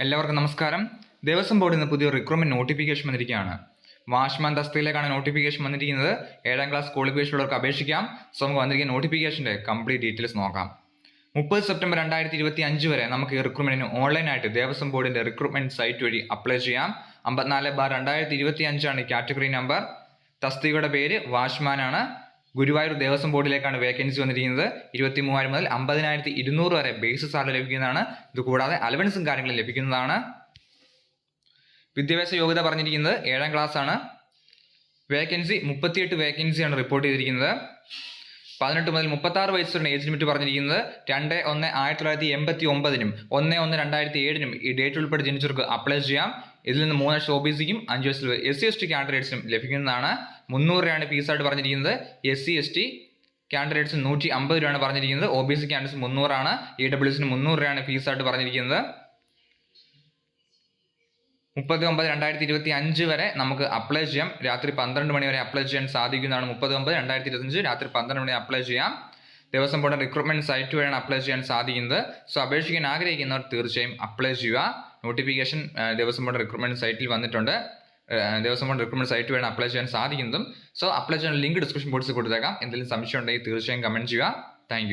എല്ലാവർക്കും നമസ്കാരം. ദേവസ്വം ബോർഡിൽ നിന്ന് പുതിയ റിക്രൂട്ട്മെന്റ് നോട്ടിഫിക്കേഷൻ വന്നിരിക്കുകയാണ്. വാച്ച്മാൻ തസ്തികയിലേക്കാണ് നോട്ടിഫിക്കേഷൻ വന്നിരിക്കുന്നത്. 7ാം ക്ലാസ് ക്വാളിഫിക്കേഷൻ ഉള്ളവർക്ക് അപേക്ഷിക്കാം. സോ നമുക്ക് വന്നിരിക്കുന്ന നോട്ടിഫിക്കേഷന്റെ കംപ്ലീറ്റ് ഡീറ്റെയിൽസ് നോക്കാം. 30 സെപ്റ്റംബർ 2025 വരെ നമുക്ക് ഈ റിക്രൂട്ട്മെന്റിന് ഓൺലൈനായിട്ട് ദേവസ്വം ബോർഡിന്റെ റിക്രൂട്ട്മെന്റ് സൈറ്റ് വഴി അപ്ലൈ ചെയ്യാം. 54/2025 ആണ് കാറ്റഗറി നമ്പർ. തസ്തികയുടെ പേര് വാച്ച്മാൻ ആണ്. ഗുരുവായൂർ ദേവസ്വം ബോർഡിലേക്കാണ് വേക്കൻസി വന്നിരിക്കുന്നത്. 23,000 മുതൽ 50,200 വരെ ബേസ് സാലറി ലഭിക്കുന്നതാണ്. ഇത് കൂടാതെ അലവൻസും കാര്യങ്ങളും ലഭിക്കുന്നതാണ്. വിദ്യാഭ്യാസ യോഗ്യത പറഞ്ഞിരിക്കുന്നത് 7ാം ക്ലാസ് ആണ്. വേക്കൻസി 38 വേക്കൻസിയാണ് റിപ്പോർട്ട് ചെയ്തിരിക്കുന്നത്. 18 മുതൽ 36 വയസ്സ് വരെ ഏജ് ലിമിറ്റ് പറഞ്ഞിരിക്കുന്നത് 2/1/1989 1/1/2007 ഈ ഡേറ്റ് ഉൾപ്പെടെ ജനിച്ചവർക്ക് അപ്ലൈ ചെയ്യാം. ഇതിൽ നിന്ന് 3 വർഷം OBCക്കും 5 വയസ്സിൽ SC/ST കാൻഡിഡേറ്റ്സിനും ലഭിക്കുന്നതാണ്. 300 രൂപയാണ് ഫീസായിട്ട് പറഞ്ഞിരിക്കുന്നത്. SC/ST കാൻഡിഡേറ്റ്സിന് 150 രൂപയാണ് പറഞ്ഞിരിക്കുന്നത്. OBC കാൻഡിഡേറ്റ്സ് 300 ആണ്. EWSന് 300 രൂപയാണ് ഫീസായിട്ട് പറഞ്ഞിരിക്കുന്നത്. 30/9/2025 വരെ നമുക്ക് അപ്ലൈ ചെയ്യാം. രാത്രി 12 മണി വരെ അപ്ലൈ ചെയ്യാൻ സാധിക്കുന്നതാണ്. 30/9/2025 രാത്രി 12 മണി അപ്ലൈ ചെയ്യാം. ദേവസ്വം ബോർഡ് റിക്രൂട്ട്മെന്റ് സൈറ്റ് വഴിയാണ് അപ്ലൈ ചെയ്യാൻ സാധിക്കുന്നത്. സോ അപേക്ഷിക്കാൻ ആഗ്രഹിക്കുന്നവർ തീർച്ചയായും അപ്ലൈ ചെയ്യുക. നോട്ടിഫിക്കേഷൻ ദേവസ്വം ബോർഡ് റിക്രൂട്ട്മെന്റ് സൈറ്റിൽ വന്നിട്ടുണ്ട്. ദേവസ്വം ബോർഡ് റിക്രൂട്ട്മെന്റ് സൈറ്റ് വഴിയാണ് അപ്ലൈ ചെയ്യാൻ സാധിക്കുന്നതും. സോ അപ്ലൈ ചെയ്യാൻ ലിങ്ക് ഡിസ്ക്രിപ്ഷൻ ബോക്സിൽ കൊടുത്തേക്കാം. എന്തെങ്കിലും സംശയം ഉണ്ടെങ്കിൽ തീർച്ചയായും കമന്റ് ചെയ്യുക. താങ്ക്